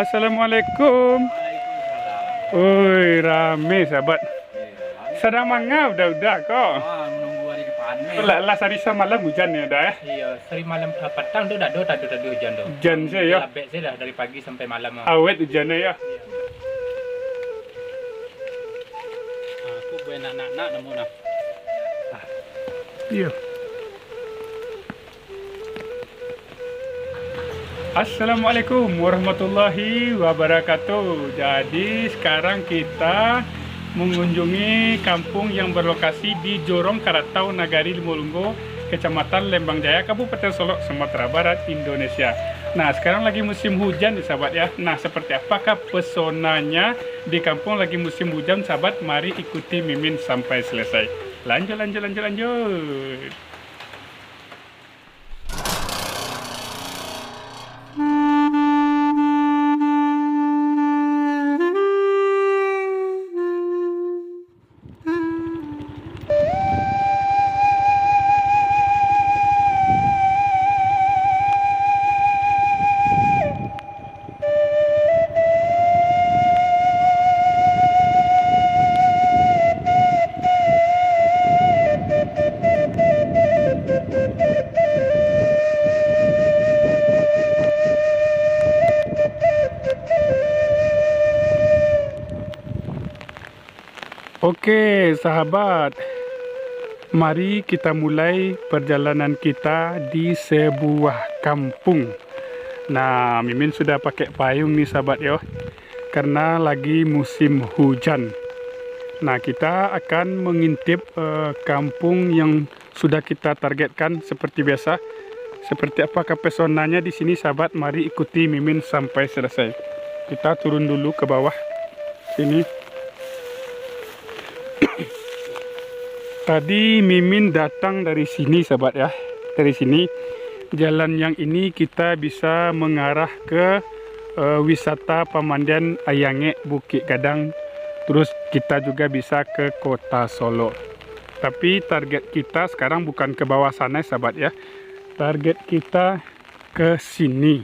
Assalamualaikum. Oi, rame sahabat. Sedang mangga udah kok. Menunggu hari depan nih. Lah sarisa malam hujan ya dah ya. Iya, seri malam petang tuh tadi hujan tuh. Hujan sih ya. Labek sih dah dari pagi sampai malam. Awet hujannya ya. Aku buat anak-anak nemu nah. Iya. Assalamualaikum warahmatullahi wabarakatuh. Jadi sekarang kita mengunjungi kampung yang berlokasi di Jorong Karatau, Nagari Limolungo, Kecamatan Lembang Jaya, Kabupaten Solok, Sumatera Barat, Indonesia. Nah, sekarang lagi musim hujan nih sahabat ya. Nah, seperti apakah pesonanya di kampung lagi musim hujan sahabat? Mari ikuti Mimin sampai selesai. Lanjut. Oke sahabat, mari kita mulai perjalanan kita di sebuah kampung. Nah, Mimin sudah pakai payung nih sahabat ya, karena lagi musim hujan. Nah, kita akan mengintip kampung yang sudah kita targetkan seperti biasa. Seperti apakah pesonanya di sini sahabat? Mari ikuti Mimin sampai selesai. Kita turun dulu ke bawah sini. Tadi Mimin datang dari sini sahabat ya. Dari sini jalan yang ini kita bisa mengarah ke wisata pemandian Ayange Bukit Gadang. Terus kita juga bisa ke kota Solo. Tapi target kita sekarang bukan ke bawah sana sahabat ya. Target kita ke sini.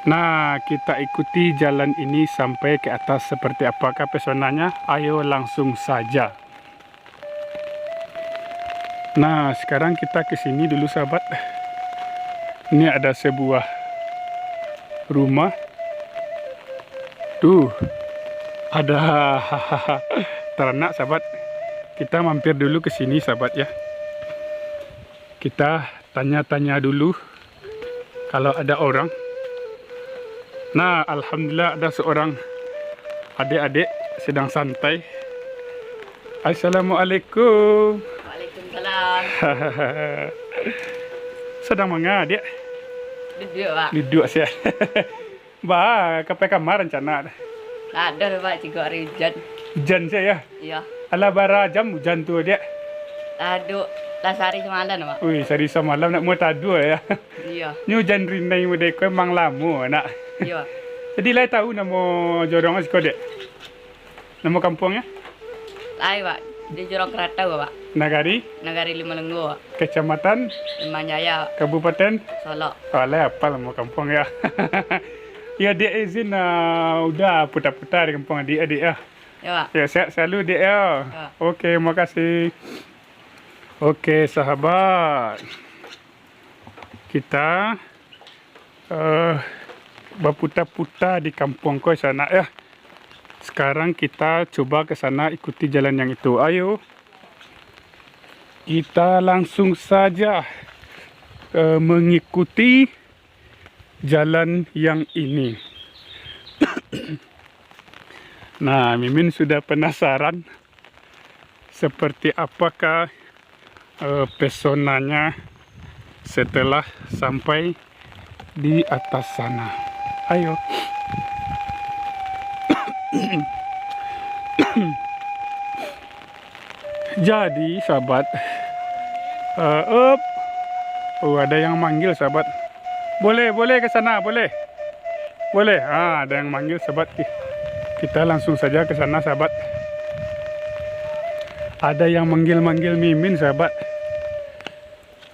Nah, kita ikuti jalan ini sampai ke atas. Seperti apakah pesonanya? Ayo langsung saja. Nah, sekarang kita ke sini dulu sahabat. Ini ada sebuah rumah. Tuh, ada ternak sahabat. Kita mampir dulu ke sini sahabat ya. Kita tanya-tanya dulu kalau ada orang. Nah, alhamdulillah ada seorang adik-adik sedang santai. Assalamualaikum. Waalaikumsalam. Sedang mangga dia? Duduk pak. Duduk sih. Bah, ke kamar rencana. Ada pak, cikgu hari hujan. Hujan sih ya? Iya. Ala bara jam hujan tuh dia. Aduh, lasari semalam pak. Wih, sari semalam nak mau tadu ya. Iya. Ni hujan rinai muda ko mang lamo nak. Iya. Jadi lai tahu nama Jorong asko dek. Nama kampungnya? Lai pak, di Jorong Karatau pak. Nagari, Nagari Limolungo, Kecamatan, Lembang Jaya, Kabupaten. Solok. Oh, lai apa nama kampung ya? Ya dia izin udah putar-putar di kampung adik-adik ya. Ya pak. Ya sehat selalu dek ya. Ya. Okey, makasih. Okey sahabat, kita berputar-putar di kampung kau sana ya. Sekarang kita coba ke sana, ikuti jalan yang itu. Ayo, kita langsung saja mengikuti jalan yang ini. Nah, Mimin sudah penasaran seperti apakah pesonanya setelah sampai di atas sana. Ayo. Jadi sahabat, ada yang manggil sahabat. Boleh ke sana, boleh. Ada yang manggil sahabat. Kita langsung saja ke sana sahabat. Ada yang manggil Mimin sahabat.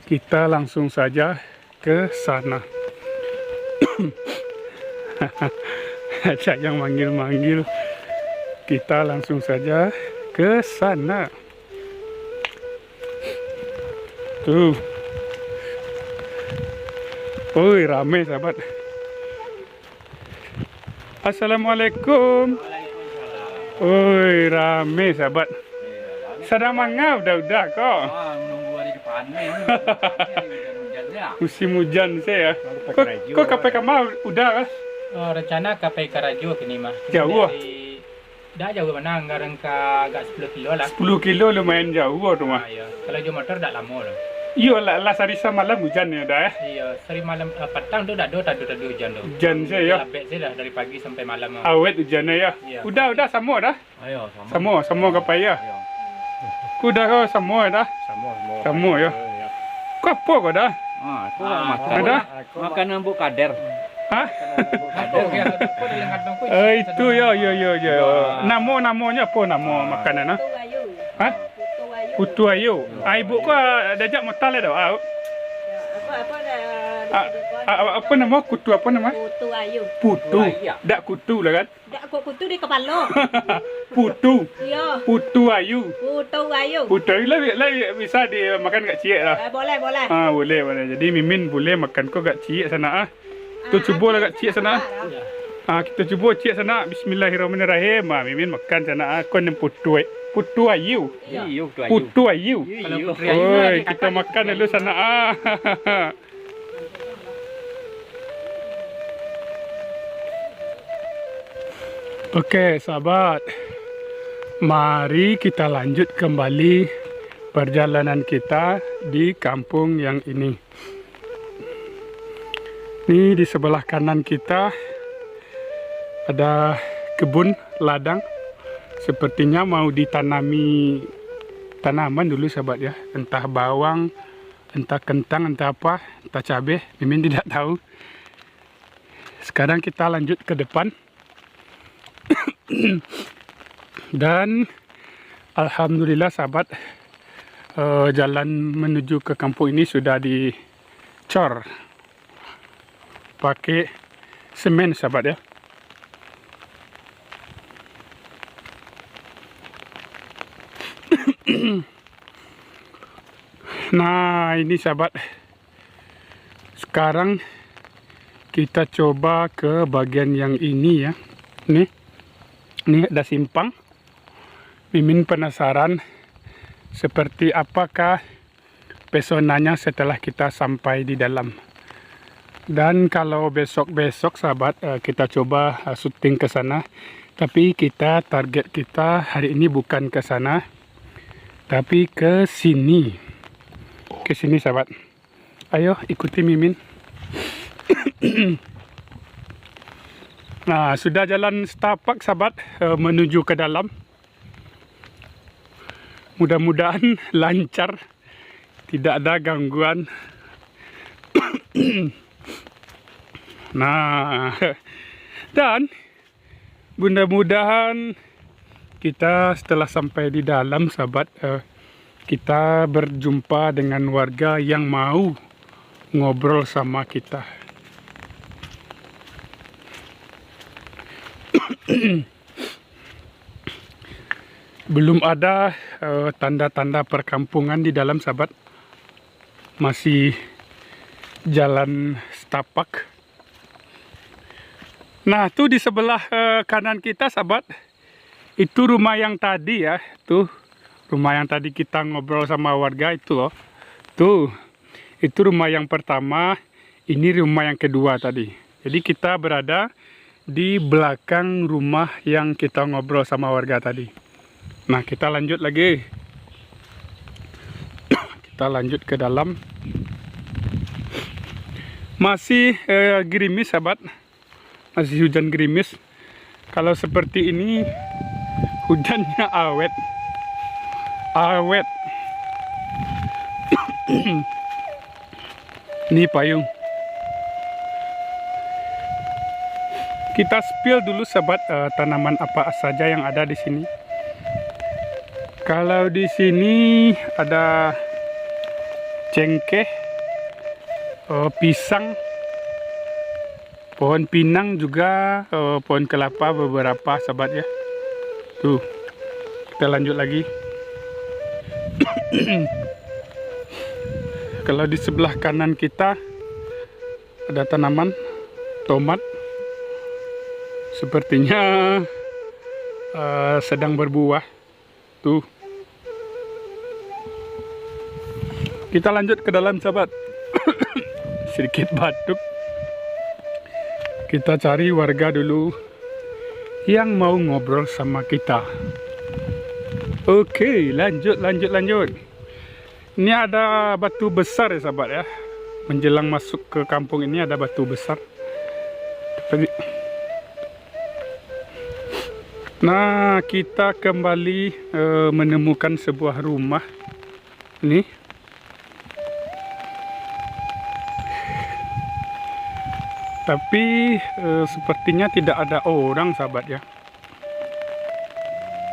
Kita langsung saja ke sana. Ada yang manggil-manggil. Kita langsung saja ke sana. Tuh. Oi, rame sahabat. Assalamualaikum. Oi, rame sahabat. Sedang mangap udah kok. Menunggu hari panen. Musim hujan saya. Kok KPK mau udah kan? Rencana KPI Karajo kini mah. Jauh. Dah jauh mana anggaran ke agak 10 kilo lah. 10 kilo lumayan jauh tuh mah. Iya. Kalau jauh motor dah lama lah. Iya lah Sarisa malam hujan ya dah ya. Iya, seri malam petang tu dah ada hujan tu. Hujan saya ya. Labek saya dah dari pagi sampai malam. Awet hujannya ya. Iya. Udah semua dah. Ayo, Semua kapaya. Udah kau semua dah. Semua ya. Kau apa kau dah? Aku makan. Ada? Makan nambuk kader. Hah? Aku ya, aku dah lengat dong. Itu ya. Namanya apa nama makanan ah? Hah? Putu ayu. Ibu kau dajak motal dah. Apa nama kutu apa nama? Putu ayu. Putu. Dak kutu lah kan? Dak kok putu di kepala. Putu. Iya, Putu ayu. putu ayu. Putu ayu lah bisa dimakan kat cik lah. Boleh. Boleh. Jadi Mimin boleh makan kau kat cik sana ah. Kita cuba lah kat cik sana. Kita cuba cik sana. Bismillahirrahmanirrahim. Mimin makan sana ah. Kau ni putu ayu. Iyo tu ayu. Putu ayu. Kalau putri ayu Oi, lagi kita makan dulu sana ah. Oke, sahabat. Mari kita lanjut kembali perjalanan kita di kampung yang ini. Ini di sebelah kanan kita ada kebun ladang. Sepertinya mau ditanami tanaman dulu sahabat ya. Entah bawang, entah kentang, entah apa, entah cabai. Mimin tidak tahu. Sekarang kita lanjut ke depan. Dan alhamdulillah sahabat, jalan menuju ke kampung ini sudah dicor pakai semen sahabat ya. Nah ini sahabat, sekarang kita coba ke bagian yang ini ya. Ini ada simpang. Mimin penasaran seperti apakah pesonanya setelah kita sampai di dalam. Dan kalau besok-besok sahabat kita coba syuting ke sana. Tapi target kita hari ini bukan ke sana, tapi ke sini. Ke sini sahabat. Ayo ikuti Mimin. Nah, sudah jalan setapak sahabat menuju ke dalam. Mudah-mudahan lancar, tidak ada gangguan. Nah, dan mudah-mudahan kita setelah sampai di dalam sahabat, kita berjumpa dengan warga yang mau ngobrol sama kita. Belum ada tanda-tanda perkampungan di dalam sahabat. Masih jalan setapak. Nah tuh di sebelah kanan kita sahabat, itu rumah yang tadi ya. Tuh rumah yang tadi kita ngobrol sama warga itu loh. Tuh itu rumah yang pertama, ini rumah yang kedua tadi. Jadi kita berada di belakang rumah yang kita ngobrol sama warga tadi. Nah kita lanjut lagi. Kita lanjut ke dalam. Masih gerimis sahabat. Masih hujan gerimis. Kalau seperti ini hujannya awet. Ini payung. Kita spill dulu sahabat tanaman apa saja yang ada di sini. Kalau di sini ada cengkeh, pisang, Pohon pinang juga, pohon kelapa beberapa sahabat ya. Tuh, kita lanjut lagi. Kalau di sebelah kanan kita ada tanaman tomat, sepertinya sedang berbuah. Tuh, kita lanjut ke dalam sahabat. Sedikit batuk. Kita cari warga dulu yang mau ngobrol sama kita. Oke, lanjut. Ini ada batu besar ya sahabat ya. Menjelang masuk ke kampung ini ada batu besar. Nah, kita kembali menemukan sebuah rumah. Ini. Tapi sepertinya tidak ada orang sahabat ya.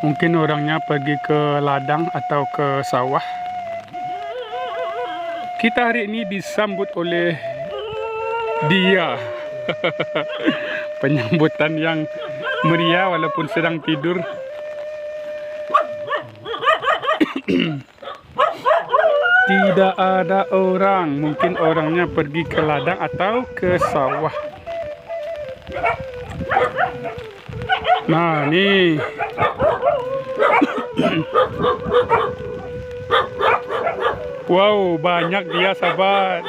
Mungkin orangnya pergi ke ladang atau ke sawah. Kita hari ini disambut oleh dia. Penyambutan yang meriah walaupun sedang tidur. Tidak ada orang. Mungkin orangnya pergi ke ladang atau ke sawah. Nah, nih. Wow, banyak dia sahabat.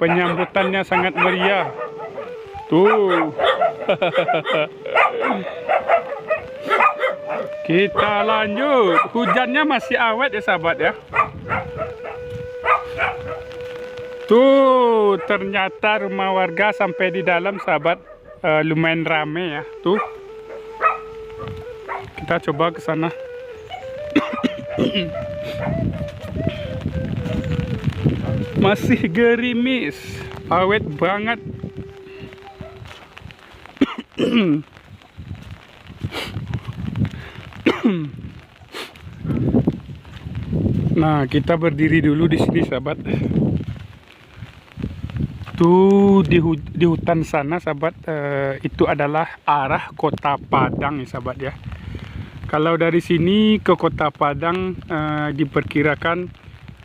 Penyambutannya sangat meriah. Tuh. Kita lanjut. Hujannya masih awet ya sahabat ya. Tuh, ternyata rumah warga sampai di dalam sahabat. Lumayan rame ya. Tuh. Kita coba ke sana. Masih gerimis, awet banget. Nah, kita berdiri dulu di sini sahabat. Tuh di hutan sana sahabat, itu adalah arah Kota Padang ya sahabat ya. Kalau dari sini ke Kota Padang diperkirakan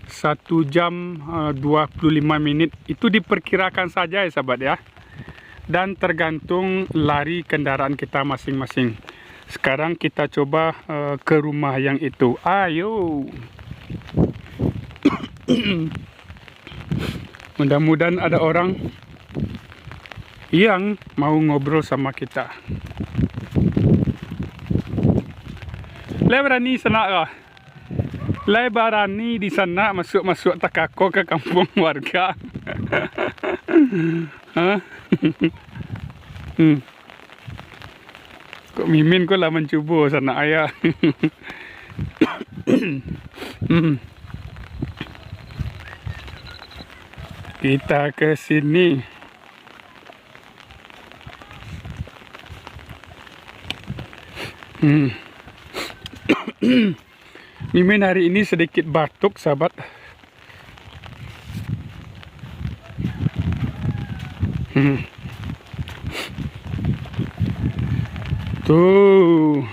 1 jam 25 menit. Itu diperkirakan saja ya sahabat ya. Dan tergantung lari kendaraan kita masing-masing. Sekarang kita coba ke rumah yang itu. Ayo. Mudah-mudahan ada orang yang mau ngobrol sama kita. Le berani sana kah? Le berani di sana masuk takako ke kampung warga. Hah? Kok Mimin kok lah mencuba sana ayah. Kita ke sini. Mimin hari ini sedikit batuk sahabat. Tuh,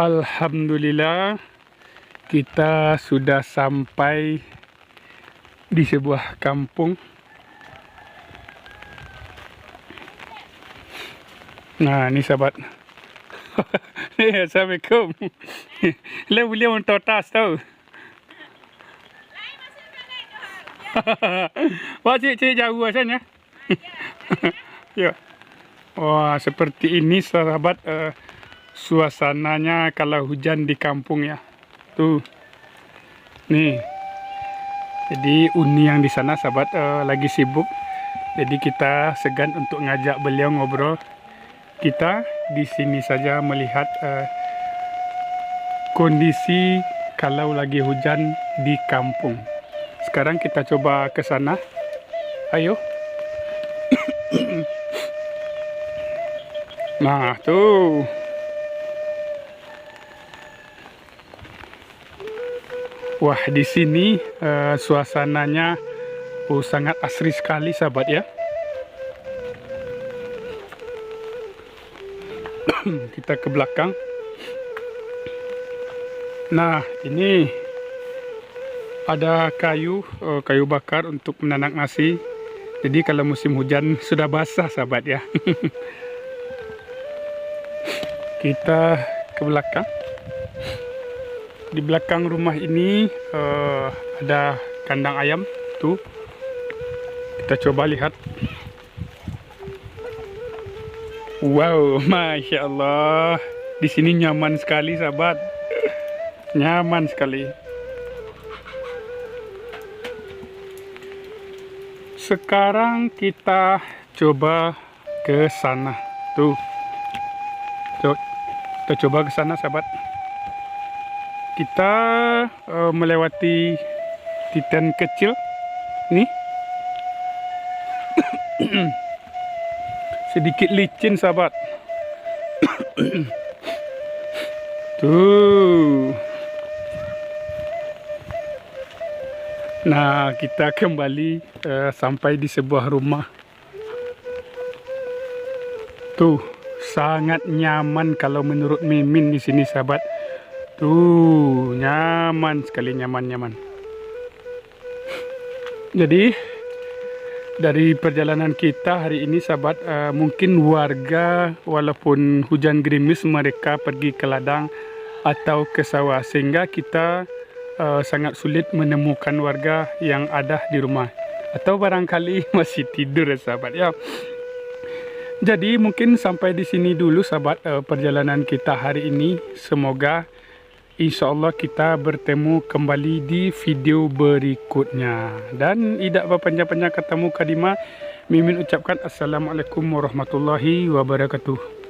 alhamdulillah kita sudah sampai di sebuah kampung. Nah, ini sahabat. Assalamualaikum. Le boleh untuk tas tau. Wah, cik jauh asalnya. Ya. Wah, seperti ini sahabat suasananya kalau hujan di kampung ya. Tuh. Nih. Jadi Uni yang di sana sahabat lagi sibuk. Jadi kita segan untuk ngajak beliau ngobrol. Kita di sini saja melihat kondisi kalau lagi hujan di kampung. Sekarang kita coba ke sana. Ayo. Nah, tuh. Wah, di sini suasananya sangat asri sekali sahabat ya. Kita ke belakang. Nah, ini ada kayu bakar untuk menanak nasi. Jadi kalau musim hujan sudah basah sahabat ya. Kita ke belakang. Di belakang rumah ini ada kandang ayam tuh. Kita coba lihat. Wow, masya Allah. Di sini nyaman sekali sahabat. Nyaman sekali. Sekarang kita coba ke sana. Tuh. Kita coba ke sana sahabat. Kita melewati titan kecil. Nih. Sedikit licin sahabat. Tuh. Nah, kita kembali sampai di sebuah rumah. Tuh, sangat nyaman kalau menurut Mimin di sini sahabat. Tuh, nyaman sekali, nyaman. Jadi dari perjalanan kita hari ini sahabat, mungkin warga walaupun hujan gerimis mereka pergi ke ladang atau ke sawah, sehingga kita sangat sulit menemukan warga yang ada di rumah, atau barangkali masih tidur ya sahabat ya. Jadi mungkin sampai di sini dulu sahabat perjalanan kita hari ini. Semoga insya Allah kita bertemu kembali di video berikutnya. Dan tidak berpanjang-panjang ketemu kadima, Mimin ucapkan Assalamualaikum warahmatullahi wabarakatuh.